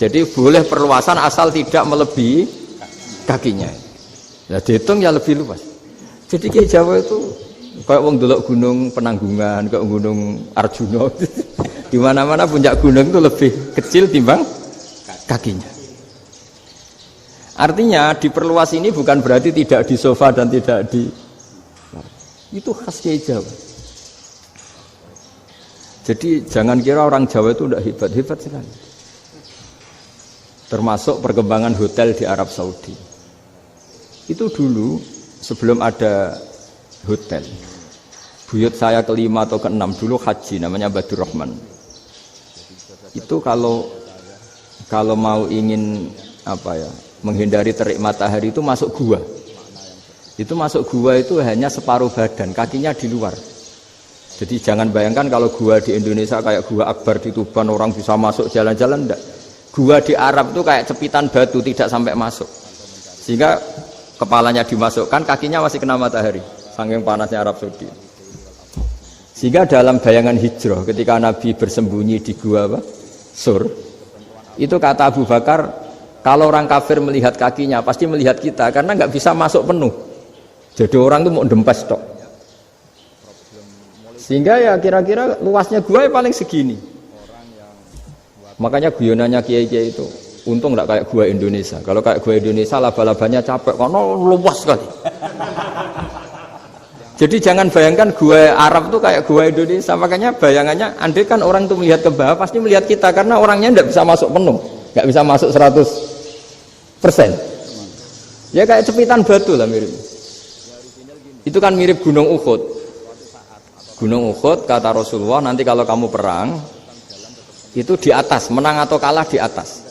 Jadi boleh perluasan asal tidak melebihi kakinya. Ya dihitung ya lebih luas. Jadi Kiai Jawa itu kayak wong delok gunung Penanggungan, kayak gunung Arjuna. Di mana-mana puncak gunung itu lebih kecil timbang kakinya. Artinya diperluas ini bukan berarti tidak di sofa dan tidak di itu khas Kiai Jawa. Jadi jangan kira orang Jawa itu tidak hebat sekali. Termasuk perkembangan hotel di Arab Saudi. Itu dulu sebelum ada hotel. Buyut saya kelima atau keenam dulu haji namanya Badur Rahman. Itu kalau mau ingin menghindari terik matahari itu masuk gua. Itu masuk gua itu hanya separuh badan, kakinya di luar. Jadi jangan bayangkan kalau gua di Indonesia kayak gua Akbar di Tuban orang bisa masuk jalan-jalan, enggak. Gua di Arab itu kayak cepitan batu tidak sampai masuk. Sehingga kepalanya dimasukkan, kakinya masih kena matahari. Saking panasnya Arab Saudi. Sehingga dalam bayangan hijrah ketika Nabi bersembunyi di gua Sur, itu kata Abu Bakar, kalau orang kafir melihat kakinya pasti melihat kita karena nggak bisa masuk penuh. Jadi orang itu mau dempes tok. Sehingga ya kira-kira luasnya gua paling segini. Makanya guyonannya kiai-kiai itu untung nggak kayak gua Indonesia. Kalau kayak gua Indonesia laba-labanya capek karena luas sekali. Jadi jangan bayangkan gua Arab tuh kayak gua Indonesia. Makanya bayangannya andai kan orang tuh melihat ke bawah pasti melihat kita karena orangnya nggak bisa masuk penuh, nggak bisa masuk 100%. Ya kayak cepitan batu lah mirip. Itu kan mirip Gunung Uhud. Gunung Uhud kata Rasulullah nanti kalau kamu perang itu di atas, menang atau kalah di atas.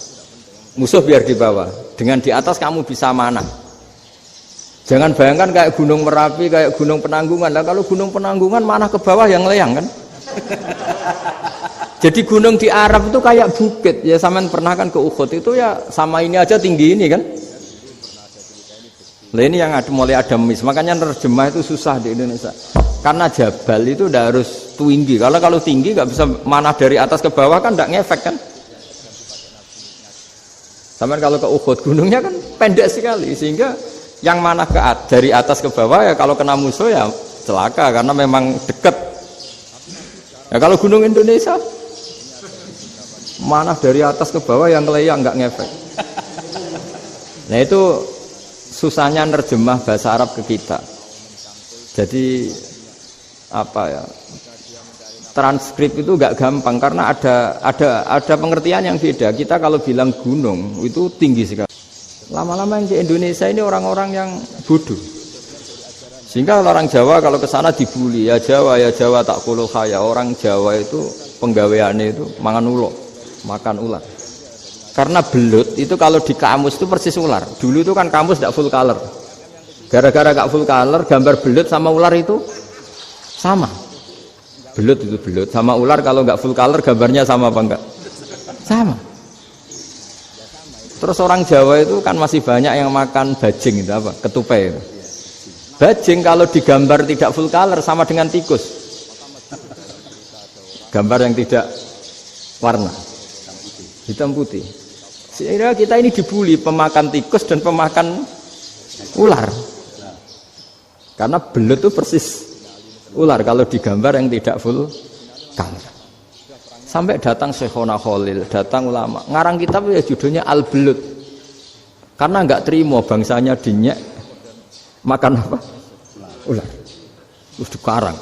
Musuh biar di bawah. Dengan di atas kamu bisa manah. Jangan bayangkan kayak Gunung Merapi, kayak Gunung Penanggungan. Lah kalau Gunung Penanggungan manah ke bawah yang leyang kan. Jadi gunung di Arab itu kayak bukit. Ya sampean pernah kan ke Uhud itu ya sama ini aja tinggi ini kan. Lah ini yang mulai ada mis. Makanya nerjemah itu susah di Indonesia. Karena jabal itu udah harus tinggi. Kalau tinggi nggak bisa manah dari atas ke bawah kan nggak ngefek kan. Sampai kalau ke Uhud gunungnya kan pendek sekali sehingga yang manah dari atas ke bawah ya kalau kena musuh ya celaka karena memang dekat. Ya kalau gunung Indonesia manah dari atas ke bawah yang keleyang nggak ngefek. Nah itu susahnya nerjemah bahasa Arab ke kita. Jadi transkrip itu nggak gampang karena ada pengertian yang beda. Kita kalau bilang gunung itu tinggi sekali. Lama-lama yang di Indonesia ini orang-orang yang bodoh. Sehingga orang Jawa kalau ke sana dibully, ya Jawa tak kuluh kaya. Orang Jawa itu penggaweannya itu makan ular. Karena belut itu kalau di kamus itu persis ular. Dulu itu kan kamus tidak full color. Gara-gara gak full color, gambar belut sama ular itu sama. Belut itu belut sama ular kalau nggak full color gambarnya sama apa enggak? Sama. Terus orang Jawa itu kan masih banyak yang makan bajing itu apa? Ketupai itu. Bajing kalau digambar tidak full color sama dengan tikus. Gambar yang tidak warna hitam putih. Sehingga kita ini dibully pemakan tikus dan pemakan ular. Karena belut itu persis ular kalau digambar yang tidak full color. Sampai datang Syekhona Khalil, datang ulama ngarang kitab ya judulnya Al-Belut karena nggak terima bangsanya dinyek makan apa? Ular. Terus dikarang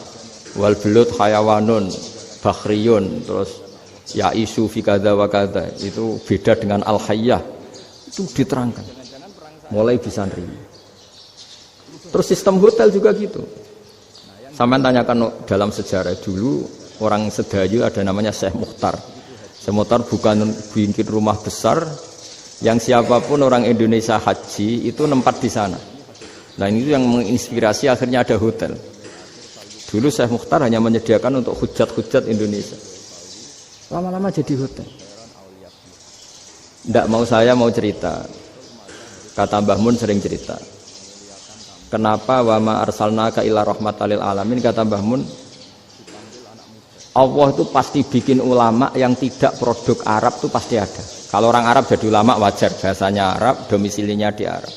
wal belut hayawanun bakhriyun terus ya isu fi kadza wa kadza itu beda dengan al-hayyah itu diterangkan mulai bisa nerima. Terus sistem hotel juga gitu. Sampai tanyakan dalam sejarah dulu orang Sedayu ada namanya Syekh Mukhtar. Syekh Mukhtar bukan bikin rumah besar yang siapapun orang Indonesia haji itu nempat di sana. Nah ini yang menginspirasi akhirnya ada hotel. Dulu Syekh Mukhtar hanya menyediakan untuk hujat-hujat Indonesia. Lama-lama jadi hotel. Tidak mau saya mau cerita. Kata Mbah Mun sering cerita. Kenapa wa ma arsalnaka illa rahmatan lil alamin, kata Mbah Mun, Allah itu pasti bikin ulama yang tidak produk Arab itu pasti ada. Kalau orang Arab jadi ulama wajar, bahasanya Arab, domisilinya di Arab.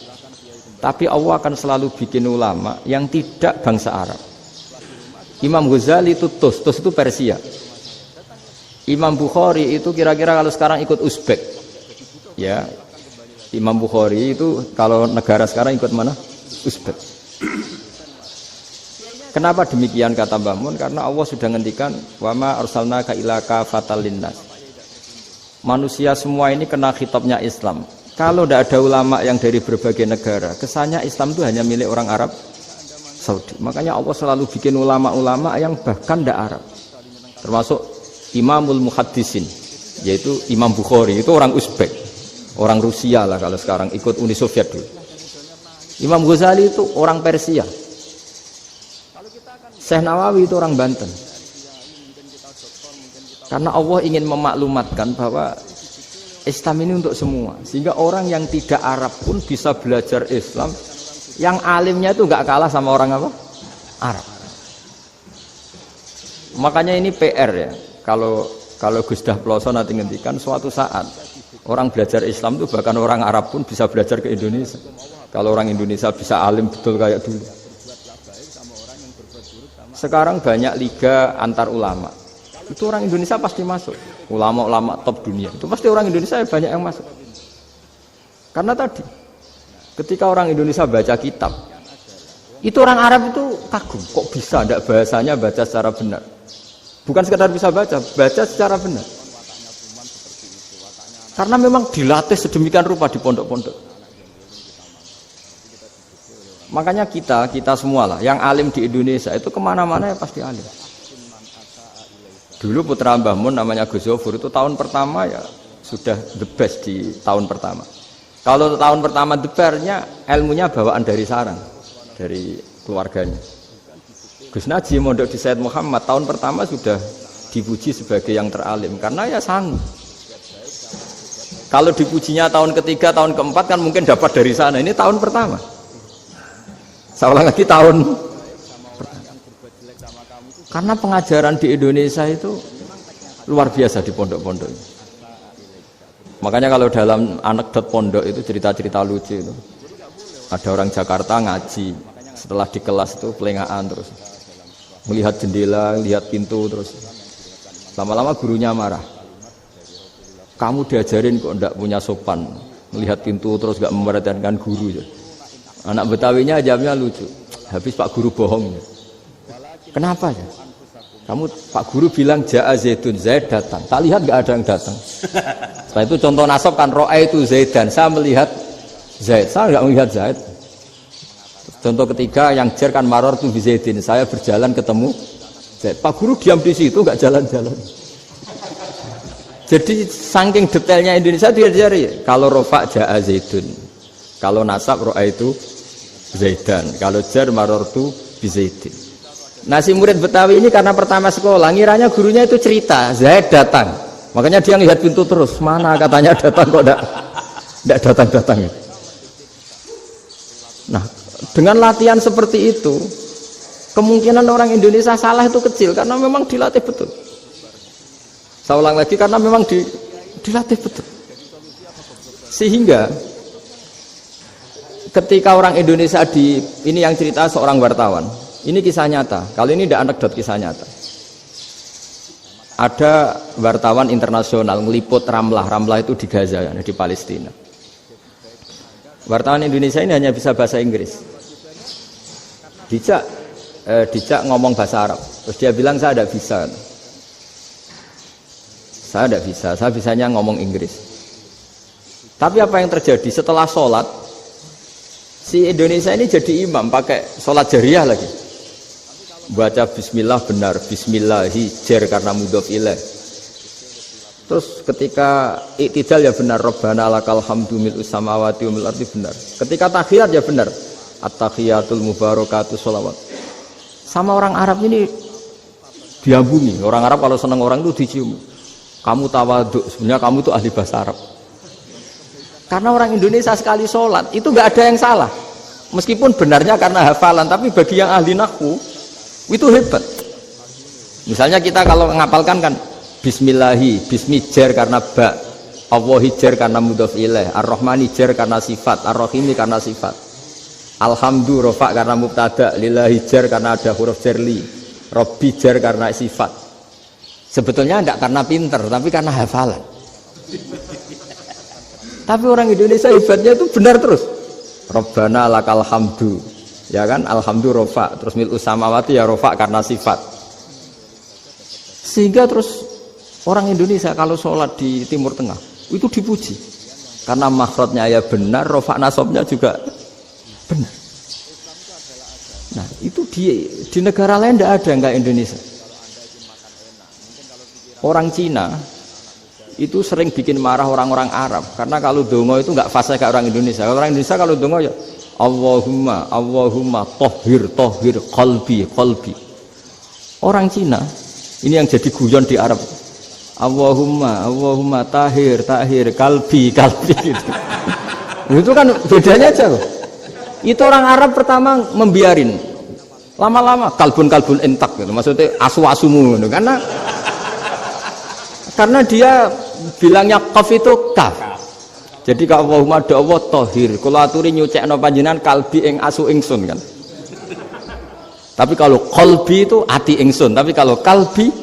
Tapi Allah akan selalu bikin ulama yang tidak bangsa Arab. Imam Ghazali itu Tus itu Persia. Imam Bukhari itu kira-kira kalau sekarang ikut Uzbek. Ya. Imam Bukhari itu kalau negara sekarang ikut mana? Uzbek. Kenapa demikian kata Mbah Mun? Karena Allah sudah ngendikan wa ma arsalnaka illa kafatan linnas. Manusia semua ini kena khitabnya Islam. Kalau tidak ada ulama yang dari berbagai negara, kesannya Islam itu hanya milik orang Arab Saudi. Makanya Allah selalu bikin ulama-ulama yang bahkan tidak Arab. Termasuk Imamul Muhaddisin, yaitu Imam Bukhari, itu orang Uzbek, orang Rusia lah kalau sekarang, ikut Uni Soviet dulu. Imam Ghazali itu orang Persia. Syekh Nawawi itu orang Banten. Karena Allah ingin memaklumatkan bahwa Islam ini untuk semua, sehingga orang yang tidak Arab pun bisa belajar Islam, yang alimnya itu nggak kalah sama orang apa? Arab. Makanya ini PR ya. Kalau Gus Dah Ploso nanti ngendikan suatu saat orang belajar Islam itu bahkan orang Arab pun bisa belajar ke Indonesia. Kalau orang Indonesia bisa alim betul kayak dulu. Sekarang banyak liga antar ulama. Itu orang Indonesia pasti masuk. Ulama-ulama top dunia. Itu pasti orang Indonesia banyak yang masuk. Karena tadi ketika orang Indonesia baca kitab, itu orang Arab itu kagum. Kok bisa tidak bahasanya baca secara benar? Bukan sekedar bisa baca secara benar. Karena memang dilatih sedemikian rupa di pondok-pondok. Makanya kita semua lah, yang alim di Indonesia itu kemana-mana ya pasti alim. Dulu putra Mbah Mun namanya Gus Zofur itu tahun pertama ya sudah the best di tahun pertama. Kalau tahun pertama the bestnya ilmunya bawaan dari sarang, dari keluarganya. Gus Najih mondok di Said Muhammad tahun pertama sudah dipuji sebagai yang teralim karena ya sanggup. Kalau dipujinya tahun ketiga, tahun keempat kan mungkin dapat dari sana. Ini tahun pertama. Saya ulang lagi tahun pertama. Karena pengajaran di Indonesia itu luar biasa di pondok-pondok. Makanya kalau dalam anekdot pondok itu cerita-cerita lucu itu. Ada orang Jakarta ngaji, setelah di kelas itu pelengahan terus. Melihat jendela, lihat pintu terus. Lama-lama gurunya marah. Kamu diajarin kok enggak punya sopan, melihat pintu terus enggak memperhatikan guru. Anak Betawinya jawabnya lucu. Habis Pak Guru bohong. Kenapa ya? Kamu Pak Guru bilang Ja'a Zaidun, Zaid datang. Tak lihat enggak ada yang datang. Setelah itu contoh nasab kan ro'a itu Zaidan. Saya melihat Zaid, saya enggak melihat Zaid. Contoh ketiga yang jar kan maror tu bi Zaidin. Saya berjalan ketemu Zaid. Pak Guru diam di situ enggak jalan-jalan. Jadi saking detailnya Indonesia dia diajari. Kalau rofa Ja'a Zaidun. Kalau nasab ro'a itu Zaidan. Kalau jar maror tu bi Zaidin. Nah si murid Betawi ini karena pertama sekolah ngiranya gurunya itu cerita Zaid datang, makanya dia lihat pintu terus mana katanya datang kok tidak datang-datang. Nah dengan latihan seperti itu kemungkinan orang Indonesia salah itu kecil karena memang dilatih betul. Saya ulang lagi karena memang dilatih betul sehingga ketika orang Indonesia ini yang cerita seorang wartawan. Ini kisah nyata. Kali ini tidak anekdot, kisah nyata. Ada wartawan internasional ngeliput Ramlah. Ramlah itu di Gaza, di Palestina. Wartawan Indonesia ini hanya bisa bahasa Inggris. Dijak ngomong bahasa Arab. Terus dia bilang saya tidak bisa. Saya tidak bisa. Saya bisanya ngomong Inggris. Tapi apa yang terjadi setelah sholat? Si Indonesia ini jadi imam pakai sholat jariah lagi. Baca bismillah benar, bismillahi jar karena mudhof ilaih. Terus ketika iktidal ya benar, Rabbana lakal hamdu mil'us samawati wa mil'ul ardi benar. Ketika tahiyat ya benar, at-tahiyatul mubarakatuh sholawat. Sama orang Arab ini diambungi. Orang Arab kalau senang orang itu dicium. Kamu tawaduk, sebenarnya kamu itu ahli bahasa Arab. Karena orang Indonesia sekali sholat itu nggak ada yang salah. Meskipun benarnya karena hafalan, tapi bagi yang ahli nahwu itu hebat. Misalnya kita kalau ngapalkan kan bismillahi, bismijar karena ba, Allah hijar karena mudhof ilaih, Ar-Rahman hijar karena sifat, Ar-Rahim karena sifat. Alhamdu rofa karena mubtada, lillahi jar karena ada huruf jarli, Robbi jar karena sifat. Sebetulnya tidak karena pinter, tapi karena hafalan. Tapi orang Indonesia hebatnya itu benar terus. Rabbana lakal hamdu, ya kan? Alhamdu rofa, terus mil'us samawati ya rofa karena sifat. Sehingga terus orang Indonesia kalau sholat di Timur Tengah itu dipuji karena makhrajnya ya benar, rofa nasabnya juga benar. Nah itu di negara lain tidak ada nggak Indonesia. Orang Cina itu sering bikin marah orang-orang Arab karena kalau dongo itu nggak fasih kayak orang Indonesia. Orang Indonesia kalau dongo ya Allahumma Allahumma tohir tohir qalbi qalbi. Orang Cina ini yang jadi guyon di Arab. Allahumma Allahumma tahir tahir kalbi kalbi gitu. Itu kan bedanya aja loh. Itu orang Arab pertama membiarin, lama-lama kalbun entak gitu. Maksudnya asu-asumu gitu. Karena dia bilangnya qaf itu kaf. Jadi kalau Allahumma do Allah tahir, kula aturi nyucekno panjenengan kalbi ing asu ingsun kan. Tapi kalau qalbi itu ati ingsun, tapi kalau kalbi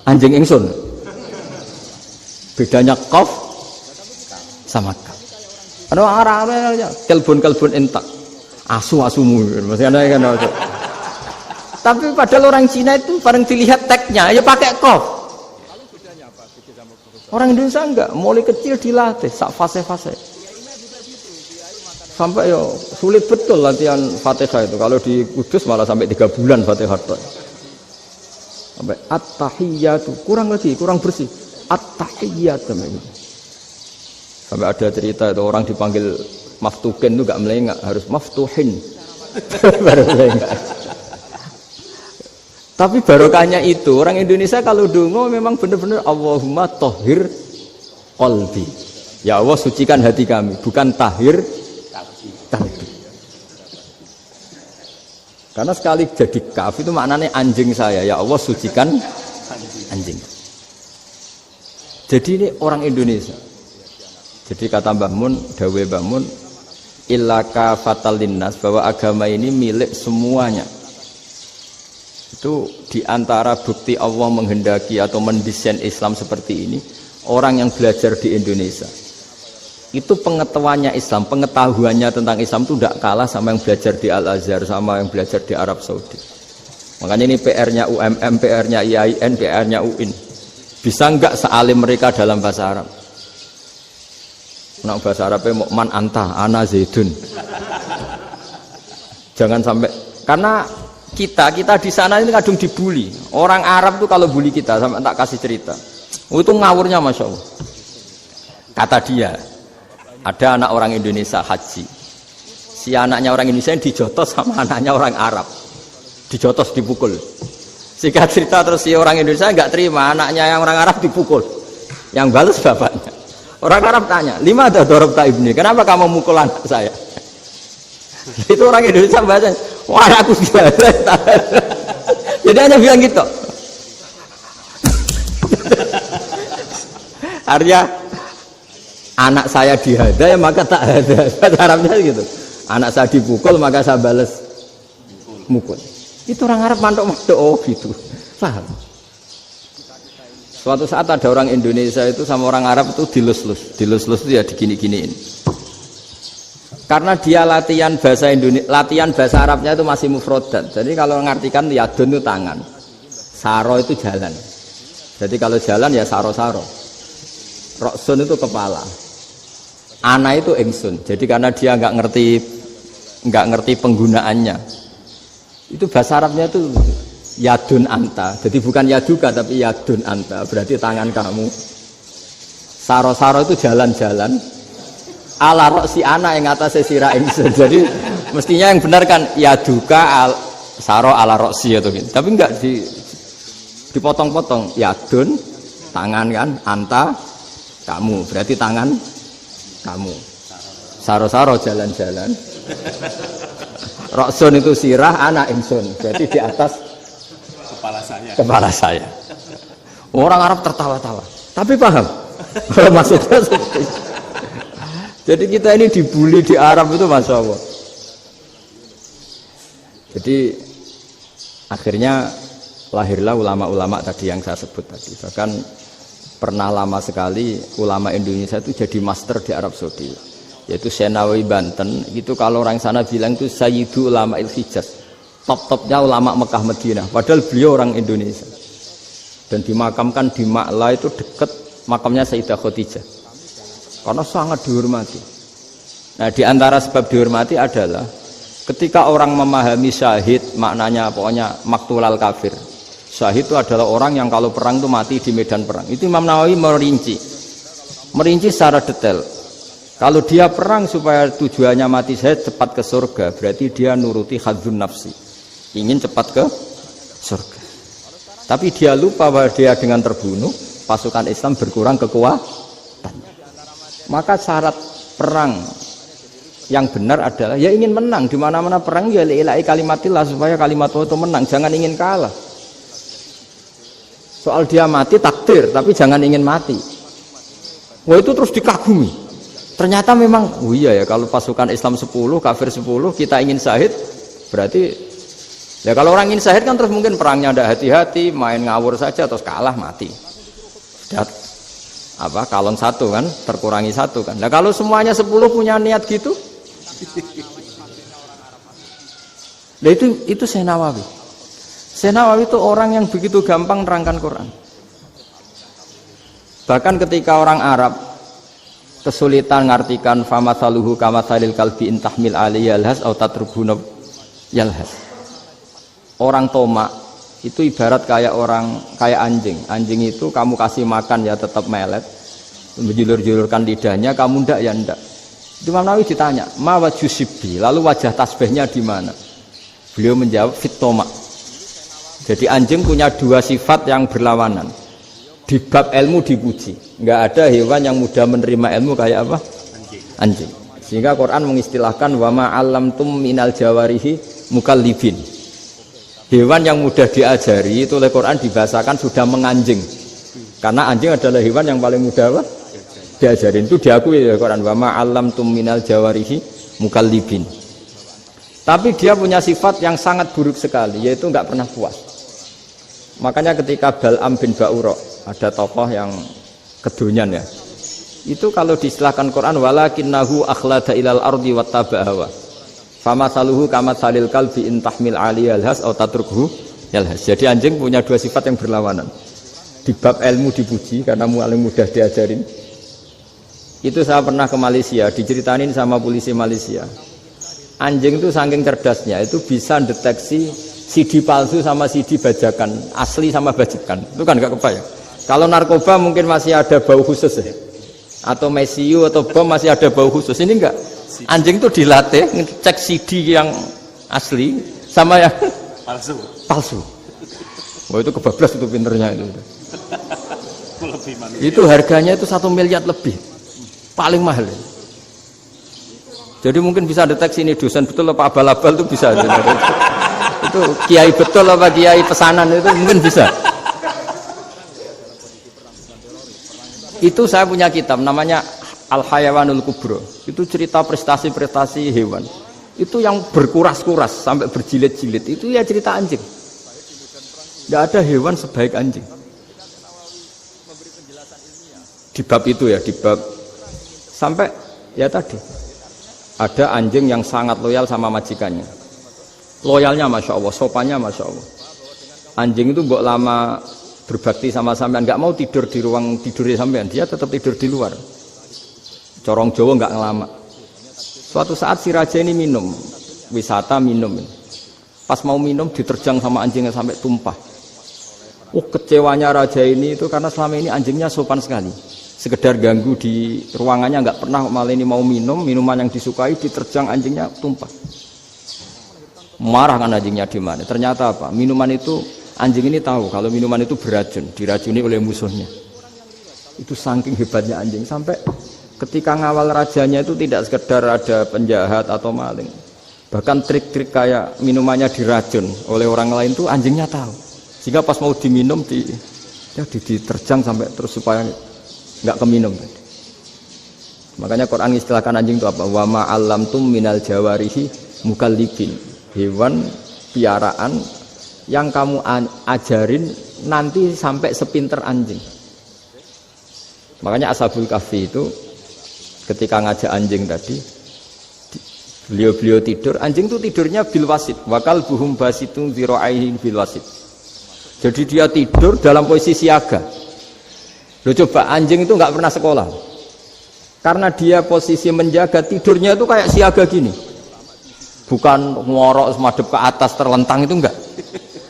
anjing ingsun. Bedanya qaf sama kaf. Ana arah kalbun entak. Asu-asumu maksudnya kan. Tapi padahal orang Cina itu paling dilihat teksnya ya pakai qaf. Orang Indonesia enggak, mulai kecil dilatih sak fase-fase. Sampai ya sulit betul latihan Fatihah itu. Kalau di Kudus malah sampai 3 bulan Fatihah itu. Sampai at-tahiyyatu kurang bersih. At-tahiyyatu sampai ada cerita itu orang dipanggil maftuhin itu enggak melengak, harus maftuhin. Baru melengak. Tapi barokahnya itu orang Indonesia kalau dongo memang benar-benar Allahumma tohir qalbi. Ya Allah sucikan hati kami, bukan tahir kalbi. Karena sekali jadi kaf itu maknanya anjing saya. Ya Allah sucikan anjing. Jadi ini orang Indonesia. Jadi kata Mbah Mun, dawe Mbah Mun, illaka fatal linnas, bahwa agama ini milik semuanya. Itu diantara bukti Allah menghendaki atau mendesain Islam seperti ini, orang yang belajar di Indonesia itu pengetahuannya Islam, pengetahuannya tentang Islam itu tidak kalah sama yang belajar di Al-Azhar, sama yang belajar di Arab Saudi. Makanya ini PR-nya UMM, PR-nya IAIN, PR-nya UIN. Bisa enggak sealim mereka dalam bahasa Arab? Nah, bahasa Arabnya man anta ana zaidun. Jangan sampai, karena kita di sana ini kadung dibully. Orang Arab tuh kalau bully kita, sampai tak kasih cerita. Itu ngawurnya Masya Allah. Kata dia, ada anak orang Indonesia haji. Si anaknya orang Indonesia yang dijotos sama anaknya orang Arab. Dijotos, dipukul. Singkat cerita terus si orang Indonesia nggak terima, anaknya yang orang Arab dipukul. Yang balas bapaknya. Orang Arab tanya, lima ada dorobta ibni, kenapa kamu mukul anak saya? Itu orang Indonesia bahasa, wah aku sudah. Jadi hanya bilang gitu. Artinya anak saya dihada ya maka tak ada. Bahasa Arabnya gitu. Anak saya dipukul maka saya balas mukul. Itu orang Arab mantok-mantok oh gitu. Paham? Suatu saat ada orang Indonesia itu sama orang Arab itu dilus-lus itu ya digini-giniin. Karena dia latihan bahasa Indonesia, latihan bahasa Arabnya itu masih mufrodat. Jadi kalau ngartikan yadun itu tangan, saro itu jalan. Jadi kalau jalan ya saro-saro. Roksun itu kepala, ana itu ingsun. Jadi karena dia nggak ngerti penggunaannya, itu bahasa Arabnya itu yadun anta. Jadi bukan yaduka tapi yadun anta. Berarti tangan kamu. Saro-saro itu jalan-jalan. Ala roksi ana yang atasnya sirah ingsun. Jadi mestinya yang benar kan yaduka saro ala roksi atau gitu. Tapi enggak dipotong-potong. Yadun tangan kan, anta kamu. Berarti tangan kamu. Saro-saro jalan-jalan. Roksun itu sirah, ana ingsun. Jadi di atas kepala saya. Orang Arab tertawa-tawa. Tapi paham. Kalau maksudnya seperti itu. Jadi kita ini dibully di Arab itu Masya Allah. Jadi akhirnya lahirlah ulama-ulama tadi yang saya sebut tadi. Bahkan pernah lama sekali ulama Indonesia itu jadi master di Arab Saudi, yaitu Senawi Banten. Itu kalau orang sana bilang itu Sayyidu Ulama Il-Hijaz, top-topnya ulama Mekah Madinah, padahal beliau orang Indonesia dan dimakamkan di Ma'la, itu dekat makamnya Sayyidah Khadijah karena sangat dihormati. Nah, di antara sebab dihormati adalah ketika orang memahami syahid, maknanya pokoknya maktulal kafir. Syahid itu adalah orang yang kalau perang itu mati di medan perang. Itu Imam Nawawi merinci secara detail. Kalau dia perang supaya tujuannya mati syahid cepat ke surga, berarti dia nuruti hadzun nafsi, ingin cepat ke surga. Tapi dia lupa bahwa dia dengan terbunuh pasukan Islam berkurang kekuatan. Maka syarat perang yang benar adalah ya ingin menang. Di mana-mana perang ya ilahi kalimatillah, supaya kalimat Allah itu menang, jangan ingin kalah. Soal dia mati takdir, tapi jangan ingin mati. Wah, itu terus dikagumi. Ternyata memang, oh iya ya, kalau pasukan Islam 10, kafir 10, kita ingin syahid, berarti ya kalau orang ingin syahid kan terus mungkin perangnya ada hati-hati, main ngawur saja terus kalah mati. Sudah apa, kalon satu kan, terkurangi satu kan. Nah kalau semuanya 10 punya niat gitu, nah itu Senawawi. Senawawi itu orang yang begitu gampang nerangkan Quran. Bahkan ketika orang Arab kesulitan ngartikan famathaluhu kamathalil kalbi intahmil alaihi yalhas aw tatrubuna yalhas. Orang tomak itu ibarat kayak anjing. Anjing itu kamu kasih makan ya tetap melet, menjulur-julurkan lidahnya, kamu ndak ya ndak. Imam Nawawi ditanya, "Ma wajusibbi?" Lalu wajah tasbihnya di mana? Beliau menjawab, "Fit tomak." Jadi anjing punya dua sifat yang berlawanan. Di bab ilmu dipuji, nggak ada hewan yang mudah menerima ilmu kayak apa? Anjing. Sehingga Quran mengistilahkan wa ma 'allamtum minal jawarihi mukallibin. Hewan yang mudah diajari itu oleh Quran dibahasakan sudah menganjing. Karena anjing adalah hewan yang paling mudah apa? Diajarin. Itu diakui oleh Quran wa ma 'allamtum minal jawarihi mukallibin. Tapi dia punya sifat yang sangat buruk sekali, yaitu nggak pernah puas. Makanya ketika Bal'am bin Ba'ura, ada tokoh yang kedonyan ya, itu kalau diistilahkan Quran walakinnahu akhlada ilal ardi wattaba'a hawa famathaluhu kamathalil kalbi in tahmil 'alaihi yalhas aw tatrukhu yalhas. Jadi anjing punya dua sifat yang berlawanan. Di bab ilmu dipuji karena paling mudah diajarin. Itu saya pernah ke Malaysia, diceritain sama polisi Malaysia. Anjing itu saking cerdasnya itu bisa deteksi CD palsu sama CD bajakan, asli sama bajakan. Itu kan gak kebayang. Kalau narkoba mungkin masih ada bau khusus ya, atau mesiu atau bom masih ada bau khusus. Ini enggak. Anjing itu dilatih ngecek CD yang asli sama yang palsu. Wah, itu kebablas itu pinternya itu. Itu harganya itu 1 miliar lebih, paling mahal. Jadi mungkin bisa deteksi ini dosen betul apa abal-abal itu bisa. Itu kiai betul apa kiai pesanan itu mungkin bisa. Itu saya punya kitab namanya Al-Hayawanul Kubro. Itu cerita prestasi-prestasi hewan. Itu yang berkuras-kuras sampai berjilid-jilid. Itu ya cerita anjing. Tidak ada hewan sebaik anjing. Di bab itu ya, di bab sampai ya tadi ada anjing yang sangat loyal sama majikannya. Loyalnya Masya Allah, sopannya Masya Allah. Anjing itu mbok lama berbakti sama sampean, nggak mau tidur di ruang tidurnya sampean, dia tetap tidur di luar. Corong Jawa nggak ngelama. Suatu saat si raja ini minum, wisata minum. Pas mau minum diterjang sama anjingnya sampai tumpah. Kecewanya raja ini itu karena selama ini anjingnya sopan sekali. Sekedar ganggu di ruangannya nggak pernah, malah ini mau minum, minuman yang disukai diterjang anjingnya tumpah. Marah kan anjingnya di mana? Ternyata apa? Minuman itu, anjing ini tahu kalau minuman itu beracun, diracuni oleh musuhnya. Itu saking hebatnya anjing sampai ketika ngawal rajanya itu tidak sekedar ada penjahat atau maling. Bahkan trik-trik kayak minumannya diracun oleh orang lain itu anjingnya tahu. Sehingga pas mau diminum diterjang sampai terus supaya enggak keminum tadi. Makanya Quran istilahkan anjing itu apa? Wa ma 'allamtum minal jawarihi mukallibin. Hewan piaraan yang kamu ajarin nanti sampai sepinter anjing. Makanya Ashabul Kahfi itu ketika ngajak anjing tadi, beliau tidur, anjing itu tidurnya bil wasit, wakal buhum basitun zira'aihi bil wasit. Jadi dia tidur dalam posisi siaga. Loh coba, anjing itu nggak pernah sekolah. Karena dia posisi menjaga, tidurnya itu kayak siaga gini. Bukan ngorok semadep ke atas terlentang, itu enggak.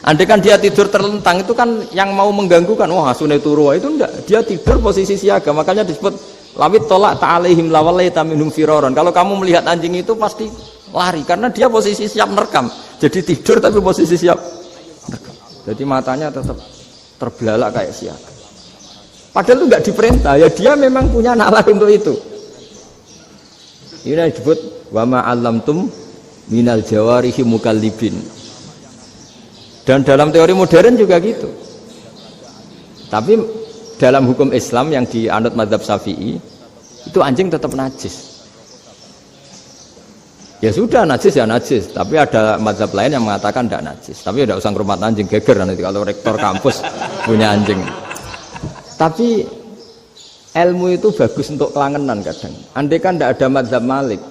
Andai kan dia tidur terlentang, itu kan yang mau mengganggu kan, wah sunai turu, itu enggak. Dia tidur posisi siaga, makanya disebut lawit tolak ta'alaihim lawalaita minhum firaron. Kalau kamu melihat anjing itu pasti lari, karena dia posisi siap merekam. Jadi tidur tapi posisi siap merekam. Jadi matanya tetap terbelalak kayak siaga. Padahal itu enggak diperintah, ya dia memang punya nalar untuk itu. Ini disebut wa ma 'allamtum minal jawarihi mukallibin. Dan dalam teori modern juga gitu. Tapi dalam hukum Islam yang dianut mazhab Syafi'i itu anjing tetap najis. Ya sudah najis ya najis, tapi ada mazhab lain yang mengatakan tidak najis. Tapi tidak usah ngurmat anjing, geger nanti kalau rektor kampus punya anjing. Tapi ilmu itu bagus untuk kelangenan kadang. Andai kan tidak ada mazhab Malik,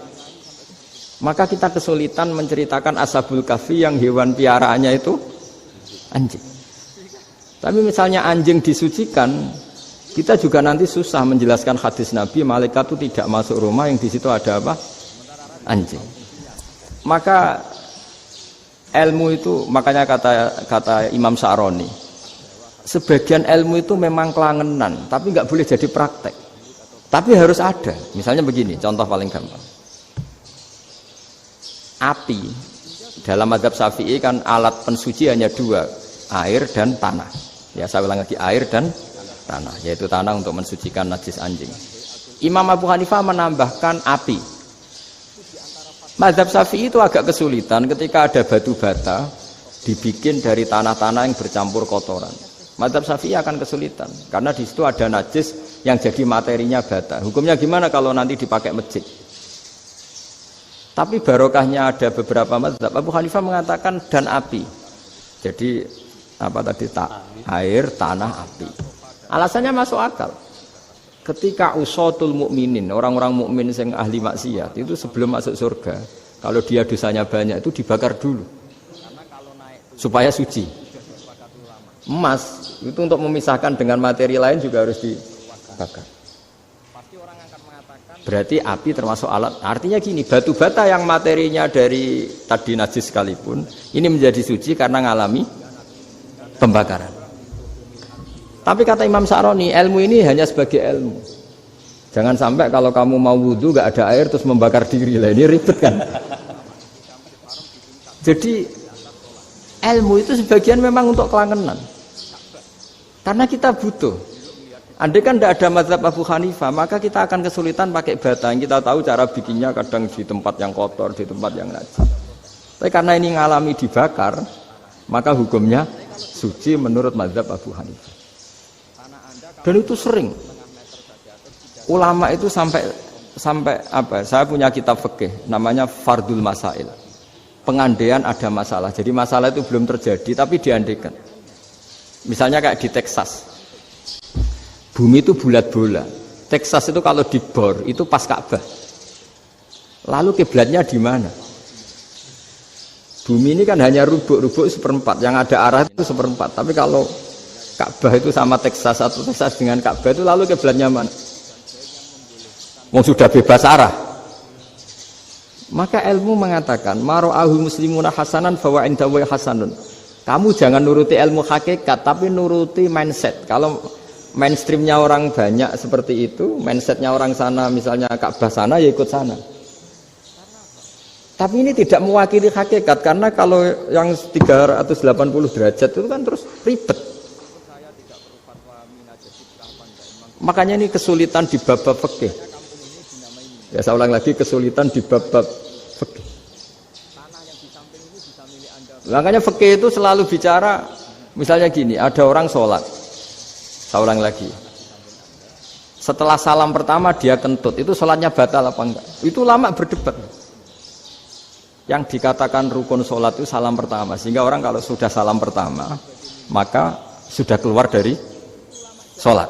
maka kita kesulitan menceritakan Ashabul Kahfi yang hewan piaraannya itu anjing. Tapi misalnya anjing disucikan, kita juga nanti susah menjelaskan hadis Nabi malaikat itu tidak masuk rumah yang di situ ada apa? Anjing. Maka ilmu itu, makanya kata Imam Sa'roni, sebagian ilmu itu memang kelangenan, tapi nggak boleh jadi praktek. Tapi harus ada. Misalnya begini, contoh paling gampang. Api dalam mazhab Syafi'i kan alat pensuci hanya dua, air dan tanah. Ya saya ulang lagi, air dan tanah, yaitu tanah untuk mensucikan najis anjing. Imam Abu Hanifah menambahkan api. Mazhab Syafi'i itu agak kesulitan ketika ada batu bata dibikin dari tanah-tanah yang bercampur kotoran. Mazhab Syafi'i akan kesulitan karena di situ ada najis yang jadi materinya bata. Hukumnya gimana kalau nanti dipakai masjid? Tapi barokahnya ada beberapa mazhab. Abu Hanifah mengatakan dan api. Jadi apa tadi air, tanah, api. Alasannya masuk akal. Ketika usatul mukminin, orang-orang mukmin yang ahli maksiat itu sebelum masuk surga, kalau dia dosanya banyak itu dibakar dulu supaya suci. Emas itu untuk memisahkan dengan materi lain juga harus dibakar. Berarti api termasuk alat. Artinya gini, batu bata yang materinya dari tadi najis sekalipun, ini menjadi suci karena ngalami pembakaran. Tapi kata Imam Sa'roni, ilmu ini hanya sebagai ilmu. Jangan sampai kalau kamu mau wudhu gak ada air terus membakar diri lah, ini ribet kan. Jadi ilmu itu sebagian memang untuk kelangenan. Karena kita butuh. Andai kan tidak ada mazhab Abu Hanifah, maka kita akan kesulitan pakai bata. Yang kita tahu cara bikinnya kadang di tempat yang kotor, di tempat yang najis. Tapi karena ini ngalami dibakar, maka hukumnya suci menurut mazhab Abu Hanifah. Dan itu sering. Ulama itu sampai apa? Saya punya kitab fikih namanya Fardul Masail. Pengandaian ada masalah. Jadi masalah itu belum terjadi tapi diandaikan. Misalnya kayak di Texas. Bumi itu bulat bola. Texas itu kalau dibor itu pas Ka'bah. Lalu kiblatnya di mana? Bumi ini kan hanya rubuk-rubuk seperempat. Yang ada arah itu seperempat. Tapi kalau Ka'bah itu sama Texas atau Texas dengan Ka'bah itu lalu kiblatnya mana? Mau sudah bebas arah. Maka ilmu mengatakan mara'ahu muslimuna hasanan fawa indahu hasanun. Kamu jangan nuruti ilmu hakikat tapi nuruti mindset. Kalau mainstreamnya orang banyak seperti itu, mindsetnya orang sana misalnya Ka'bah sana ya ikut sana. Tapi ini tidak mewakili hakikat karena kalau yang 380 derajat itu kan terus ribet. Makanya ini kesulitan di bab-bab fikih. Ya saya ulang lagi, kesulitan di bab-bab fikih. Makanya fikih itu selalu bicara, misalnya gini, ada orang sholat. Saya ulang lagi. setelah salam pertama dia kentut, itu sholatnya batal apa enggak? Itu lama berdebat. Yang dikatakan rukun sholat itu salam pertama, sehingga orang kalau sudah salam pertama maka sudah keluar dari sholat.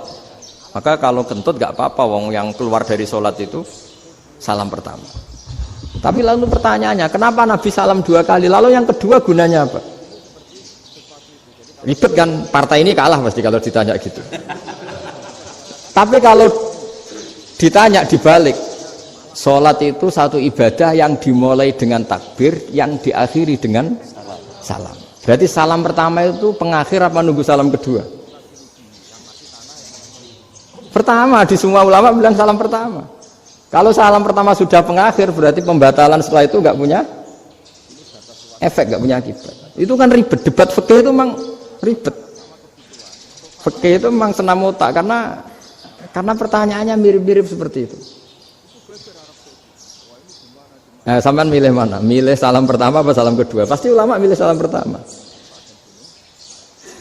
Maka kalau kentut gak apa-apa, wong yang keluar dari sholat itu salam pertama. Tapi lalu pertanyaannya, kenapa Nabi salam 2 kali, lalu yang kedua gunanya apa? Ribet kan, partai ini kalah pasti kalau ditanya gitu. Tapi kalau ditanya dibalik, sholat itu satu ibadah yang dimulai dengan takbir, yang diakhiri dengan salam. Berarti salam pertama itu pengakhir apa nunggu salam kedua? Pertama, di semua ulama bilang salam pertama. Kalau salam pertama sudah pengakhir, berarti pembatalan setelah itu nggak punya efek, nggak punya akibat. Itu kan ribet, debat fikih itu memang ribet. Fikih itu memang senam otak, karena pertanyaannya mirip-mirip seperti itu. Nah, sampean milih mana? Milih salam pertama apa salam kedua? Pasti ulama milih salam pertama.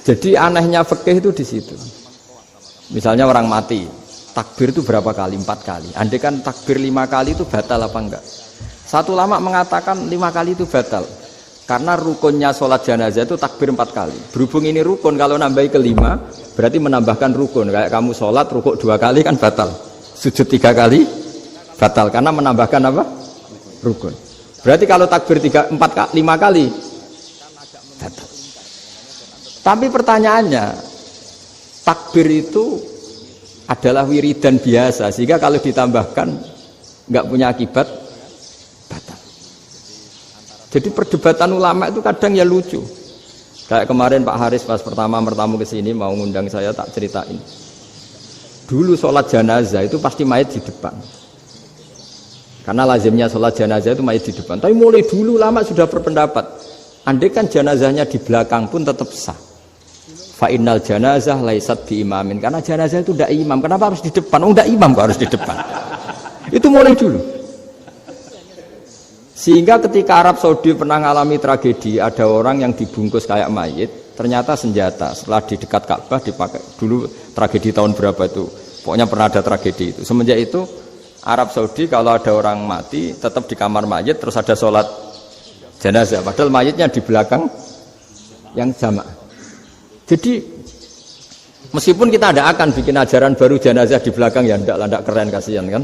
Jadi anehnya fikih itu di situ. Misalnya orang mati, takbir itu berapa kali? 4 kali. Andai kan takbir 5 kali itu batal apa enggak? Satu ulama mengatakan 5 kali itu batal. Karena rukunnya sholat jenazah itu takbir 4 kali. Berhubung ini rukun, kalau nambahi ke 5, berarti menambahkan rukun. Kayak kamu sholat, rukuk 2 kali kan batal. Sujud 3 kali, batal. Karena menambahkan apa? Rukun. Berarti kalau takbir 5 kali, batal. Tapi pertanyaannya, takbir itu adalah wiridan biasa, sehingga kalau ditambahkan nggak punya akibat, batal. Jadi perdebatan ulama itu kadang ya lucu. Kayak kemarin Pak Haris pas pertama bertamu ke sini mau ngundang saya, tak ceritain. Dulu sholat jenazah itu pasti mayit di depan. Karena lazimnya sholat jenazah itu mayit di depan. Tapi mulai dulu ulama sudah berpendapat, andai kan jenazahnya di belakang pun tetap sah. Fa'innal janazah laisat bi imamin, karena jenazah itu tidak imam. Kenapa harus di depan? Oh, tidak imam kok harus di depan. Itu mulai dulu. Sehingga ketika Arab Saudi pernah mengalami tragedi, ada orang yang dibungkus kayak mayit, ternyata senjata. Setelah di dekat Ka'bah dipakai. Dulu tragedi tahun berapa itu? Pokoknya pernah ada tragedi itu. Semenjak itu Arab Saudi kalau ada orang mati tetap di kamar mayit, terus ada sholat jenazah. Padahal mayitnya di belakang yang jamaah. Jadi meskipun kita tidak akan bikin ajaran baru jenazah di belakang, ya tidak keren, kasihan kan,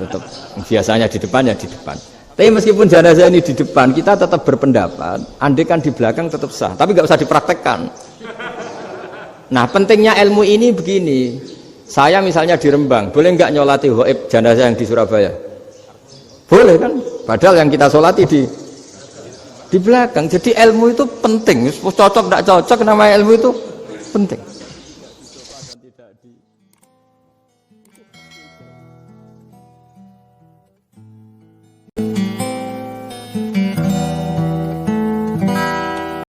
tetap biasanya di depan ya di depan. Tapi meskipun jenazah ini di depan, kita tetap berpendapat andai kan di belakang tetap sah, tapi nggak usah dipraktekkan. Nah, pentingnya ilmu ini begini, saya misalnya di Rembang, boleh nggak nyolati ghaib jenazah yang di Surabaya? Boleh kan, padahal yang kita solati di belakang. Jadi ilmu itu penting, cocok tidak cocok, nama ilmu itu penting.